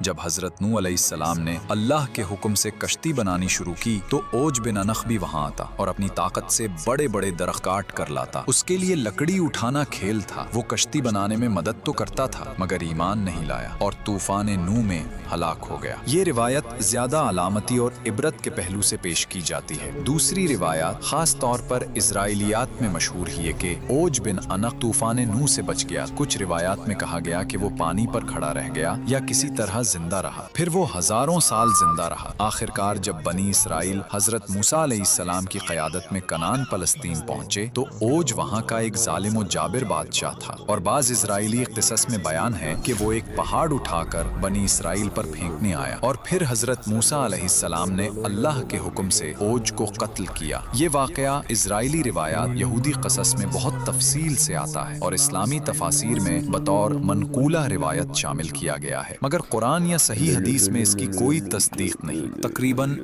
جب حضرت نوح علیہ السلام نے اللہ کے حکم سے کشتی بنانی شروع کی تو اوج بن انخ بھی وہاں آتا اور اپنی طاقت سے بڑے بڑے درخت کاٹ کر لاتا۔ اس کے لیے لکڑی اٹھانا کھیل تھا۔ وہ کشتی بنانے میں مدد تو کرتا تھا مگر ایمان نہیں لایا اور طوفان نوح میں ہلاک ہو گیا۔ یہ روایت زیادہ علامتی اور عبرت کے پہلو سے پیش کی جاتی ہے۔ دوسری روایات خاص طور پر اسرائیلیات میں مشہور ہے کہ اوج بن انخ طوفان نوح سے بچ گیا۔ کچھ روایات میں کہا گیا کہ وہ پانی پر کھڑا رہ گیا یا کسی طرح زندہ رہا، پھر وہ ہزاروں سال زندہ رہا۔ آخرکار جب بنی اسرائیل حضرت موسیٰ علیہ السلام کی قیادت میں کنعان فلسطین پہنچے تو اوج وہاں کا ایک ظالم و جابر بادشاہ تھا، اور بعض اسرائیلی قصص میں بیان ہے کہ وہ ایک پہاڑ اٹھا کر بنی اسرائیل پر پھینکنے آیا اور پھر حضرت موسیٰ علیہ السلام نے اللہ کے حکم سے اوج کو قتل کیا۔ یہ واقعہ اسرائیلی روایات، یہودی قصص میں بہت تفصیل سے آتا ہے اور اسلامی تفاسیر میں بطور منقولہ روایت شامل کیا گیا ہے، مگر قرآن یا صحیح حدیث میں اس کی کوئی تصدیق نہیں۔ تقریباً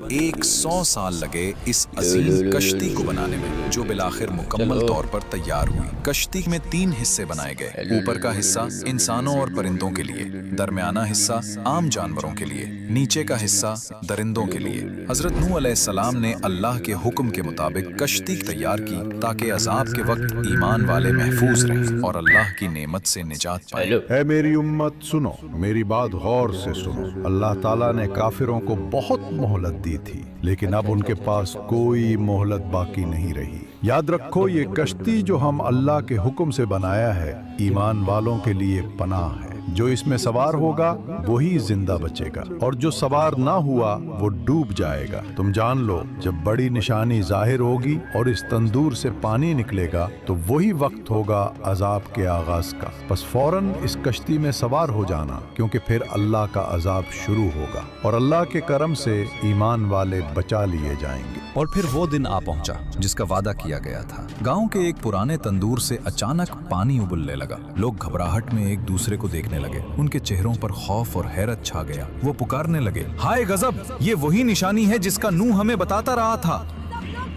100 سال لگے اس عظیم کشتی کو بنانے میں، جو بالآخر مکمل طور پر تیار ہوئی۔ کشتی میں 3 حصے بنائے گئے۔ اوپر کا حصہ انسانوں اور پرندوں کے لیے، درمیانہ حصہ عام جانوروں کے لیے، نیچے کا حصہ درندوں کے لیے۔ حضرت نوح علیہ السلام نے اللہ کے حکم کے مطابق کشتی تیار کی تاکہ عذاب کے وقت ایمان والے محفوظ رہیں اور اللہ کی نعمت سے نجات پائیں۔ اے میری امت سنو، میری بات غور سے سنو۔ اللہ تعالیٰ نے کافروں کو بہت مہلت دی تھی، لیکن اب ان کے پاس کوئی مہلت باقی نہیں رہی۔ یاد رکھو، یہ کشتی جو ہم اللہ کے حکم سے بنایا ہے، ایمان والوں کے لیے پناہ ہے۔ جو اس میں سوار ہوگا وہی زندہ بچے گا، اور جو سوار نہ ہوا وہ ڈوب جائے گا۔ تم جان لو، جب بڑی نشانی ظاہر ہوگی اور اس تندور سے پانی نکلے گا تو وہی وقت ہوگا عذاب کے آغاز کا، پس فوراً اس کشتی میں سوار ہو جانا، کیونکہ پھر اللہ کا عذاب شروع ہوگا اور اللہ کے کرم سے ایمان والے بچا لیے جائیں گے۔ اور پھر وہ دن آ پہنچا جس کا وعدہ کیا گیا تھا۔ گاؤں کے ایک پرانے تندور سے اچانک پانی ابلنے لگا۔ لوگ گھبراہٹ میں ایک دوسرے کو دیکھنے لگے۔ ان کے چہروں پر خوف اور حیرت چھا گیا۔ وہ پکارنے لگے، ہائے غضب! یہ وہی نشانی ہے جس کا نوح ہمیں بتاتا رہا تھا۔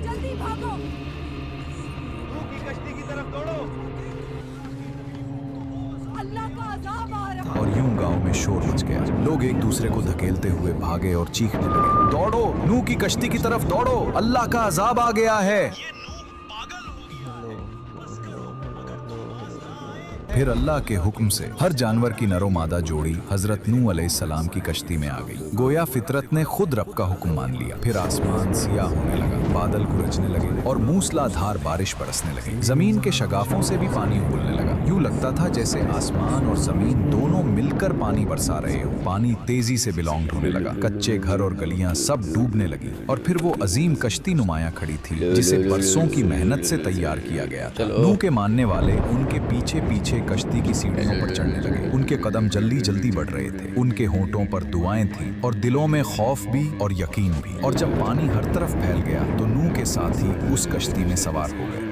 جلدی بھاگو! اللہ کا عذاب آ رہا ہے! اور یوں گاؤں میں شور مچ گیا۔ لوگ ایک دوسرے کو دھکیلتے ہوئے بھاگے اور چیخنے لگے، دوڑو، نوح کی کشتی کی طرف دوڑو، اللہ کا عذاب آ گیا ہے۔ پھر اللہ کے حکم سے ہر جانور کی نر و مادہ جوڑی حضرت نوح علیہ السلام کی کشتی میں آ گئی۔ گویا فطرت نے خود رب کا حکم مان لیا۔ پھر آسمان سیاہ ہونے لگا، بادل گرجنے لگے اور موسلا دھار بارش برسنے لگی۔ زمین کے شگافوں سے بھی پانی ابلنے لگا۔ یوں لگتا تھا جیسے آسمان اور زمین دونوں مل کر پانی برسا رہے ہو۔ پانی تیزی سے بلونگ ڈھونے لگا، کچے گھر اور گلیاں سب ڈوبنے لگی، اور پھر وہ عظیم کشتی نمایاں کھڑی تھی جسے برسوں کی محنت سے تیار کیا گیا تھا۔ نوح کے ماننے والے ان کے پیچھے پیچھے کشتی کی سیڑھیوں پر چڑھنے لگے۔ ان کے قدم جلدی جلدی بڑھ رہے تھے، ان کے ہونٹوں پر دعائیں تھیں اور دلوں میں خوف بھی اور یقین بھی۔ اور جب پانی ہر طرف پھیل گیا تو نوح کے ساتھی اس کشتی میں سوار ہو گئے۔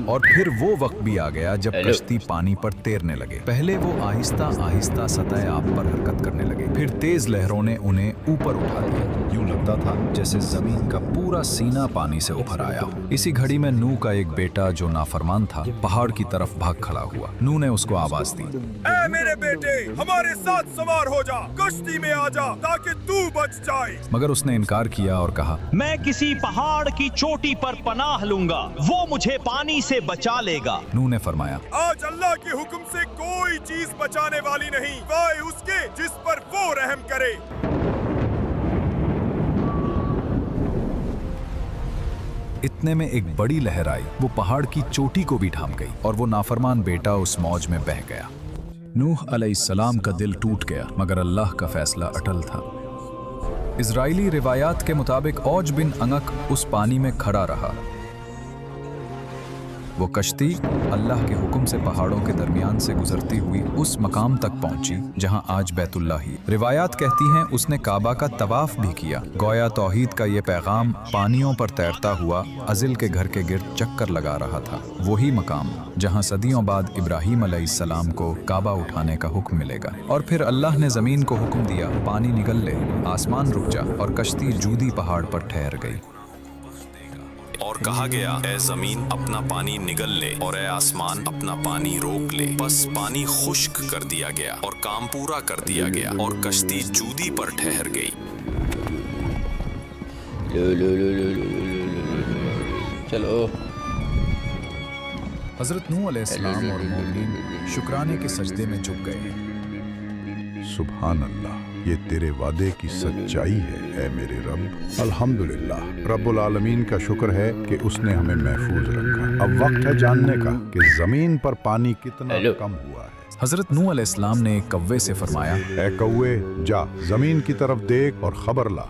اور پھر وہ وقت بھی آ گیا جب کشتی پانی پر تیرنے لگے۔ پہلے وہ آہستہ آہستہ سطح آب پر حرکت کرنے لگے، پھر تیز لہروں نے انہیں اوپر اٹھا دیا۔ یوں لگتا تھا جیسے زمین کا پورا سینہ پانی سے ابھر آیا ہو۔ اسی گھڑی میں نوح کا ایک بیٹا جو نافرمان تھا پہاڑ کی طرف بھاگ کھڑا ہوا۔ نوح نے اس کو آواز دی، اے میرے بیٹے، ہمارے ساتھ سوار ہو جا، کشتی میں آ جا تاکہ تو بچ جائے۔ مگر اس نے انکار کیا اور کہا، میں کسی پہاڑ کی چوٹی پر پناہ لوں گا، وہ مجھے پانی سے بچا لے گا۔ نوح نے فرمایا، آج اللہ کے حکم سے کوئی چیز بچانے والی نہیں، وائے اس کے جس پر وہ رحم کرے۔ اتنے میں ایک بڑی لہر آئی، وہ پہاڑ کی چوٹی کو بھی ڈھانپ گئی اور وہ نافرمان بیٹا اس موج میں بہہ گیا۔ نوح علیہ السلام کا دل ٹوٹ گیا، مگر اللہ کا فیصلہ اٹل تھا۔ اسرائیلی روایات کے مطابق اوج بن انخ اس پانی میں کھڑا رہا۔ وہ کشتی اللہ کے حکم سے پہاڑوں کے درمیان سے گزرتی ہوئی اس مقام تک پہنچی جہاں آج بیت اللہ ہی۔ روایات کہتی ہیں اس نے کعبہ کا طواف بھی کیا، گویا توحید کا یہ پیغام پانیوں پر تیرتا ہوا عزل کے گھر کے گرد چکر لگا رہا تھا۔ وہی مقام جہاں صدیوں بعد ابراہیم علیہ السلام کو کعبہ اٹھانے کا حکم ملے گا۔ اور پھر اللہ نے زمین کو حکم دیا، پانی نکل لے، آسمان رک جا، اور کشتی جودی پہاڑ پر ٹھہر گئی۔ اور کہا گیا اے زمین اپنا پانی نگل لے اور اے آسمان اپنا پانی روک لے، بس پانی خشک کر دیا گیا اور کام پورا کر دیا گیا اور کشتی جودی پر ٹھہر گئی۔ چلو حضرت نوح علیہ السلام اور مومنین شکرانے کے سجدے میں جھک گئے۔ سبحان اللہ، یہ تیرے وعدے کی سچائی ہے اے میرے رب۔ الحمدللہ، رب العالمین کا شکر ہے کہ اس نے ہمیں محفوظ رکھا۔ اب وقت ہے جاننے کا کہ زمین پر پانی کتنا کم ہوا ہے۔ حضرت نوح علیہ السلام نے ایک کوے سے فرمایا اے کوے، جا زمین کی طرف دیکھ اور خبر لا۔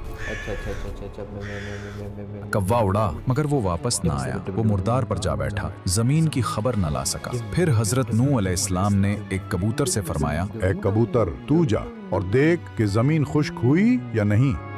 کوا اڑا مگر وہ واپس نہ آیا، وہ مردار پر جا بیٹھا، زمین کی خبر نہ لا سکا۔ پھر حضرت نوح علیہ السلام نے ایک کبوتر سے فرمایا اے کبوتر، تو جا اور دیکھ کہ زمین خشک ہوئی یا نہیں۔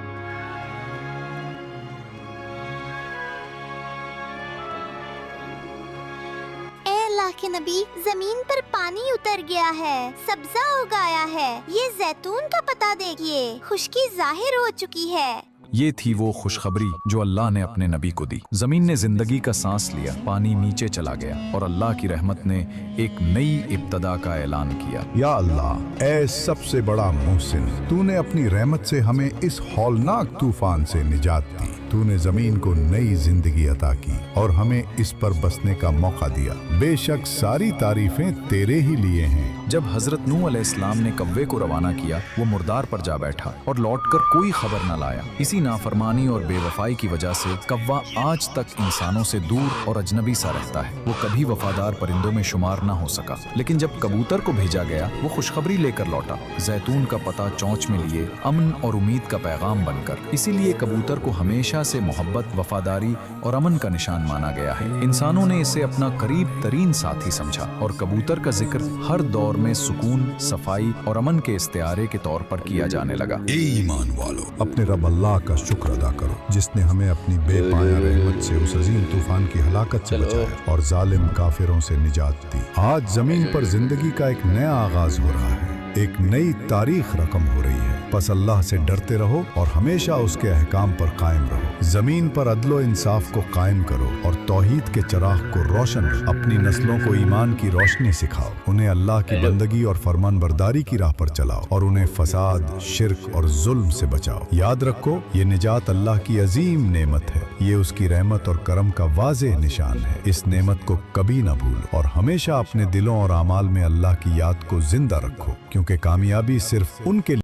کہ نبی، زمین پر پانی اتر گیا ہے، سبزہ اگایا ہے، یہ زیتون کا پتا دیکھیے، خشکی ظاہر ہو چکی ہے۔ یہ تھی وہ خوشخبری جو اللہ نے اپنے نبی کو دی۔ زمین نے زندگی کا سانس لیا، پانی نیچے چلا گیا اور اللہ کی رحمت نے ایک نئی ابتدا کا اعلان کیا۔ یا اللہ، اے سب سے بڑا محسن، تو نے اپنی رحمت سے ہمیں اس ہولناک طوفان سے نجات دی۔ تو نے زمین کو نئی زندگی عطا کی اور ہمیں اس پر بسنے کا موقع دیا۔ بے شک ساری تعریفیں تیرے ہی لیے ہیں۔ جب حضرت نوح علیہ السلام نے کوے کو روانہ کیا، وہ مردار پر جا بیٹھا اور لوٹ کر کوئی خبر نہ لایا۔ اسی نافرمانی اور بے وفائی کی وجہ سے کوا آج تک انسانوں سے دور اور اجنبی سا رہتا ہے۔ وہ کبھی وفادار پرندوں میں شمار نہ ہو سکا، لیکن جب کبوتر کو بھیجا گیا وہ خوشخبری لے کر لوٹا، زیتون کا پتا چونچ میں لیے، امن اور امید کا پیغام بن کر۔ اسی لیے کبوتر کو ہمیشہ سے محبت، وفاداری اور امن کا نشان مانا گیا ہے۔ انسانوں نے اسے اپنا قریب ترین ساتھی سمجھا اور کبوتر کا ذکر ہر دور میں سکون، صفائی اور امن کے استعارے کے طور پر کیا جانے لگا۔ اے ایمان والو، اپنے رب اللہ کا شکر ادا کرو جس نے ہمیں اپنی بے پایہ رحمت سے اس عظیم طوفان کی ہلاکت سے بچایا اور ظالم کافروں سے نجات دی۔ آج زمین پر زندگی کا ایک نیا آغاز ہو رہا ہے، ایک نئی تاریخ رقم ہو رہی ہے۔ پس اللہ سے ڈرتے رہو اور ہمیشہ اس کے احکام پر قائم رہو۔ زمین پر عدل و انصاف کو قائم کرو اور توحید کے چراغ کو روشن رکھو۔ اپنی نسلوں کو ایمان کی روشنی سکھاؤ، انہیں اللہ کی بندگی اور فرمان برداری کی راہ پر چلاؤ اور انہیں فساد، شرک اور ظلم سے بچاؤ۔ یاد رکھو، یہ نجات اللہ کی عظیم نعمت ہے، یہ اس کی رحمت اور کرم کا واضح نشان ہے۔ اس نعمت کو کبھی نہ بھولو اور ہمیشہ اپنے دلوں اور اعمال میں اللہ کی یاد کو زندہ رکھو، کیونکہ کامیابی صرف ان کے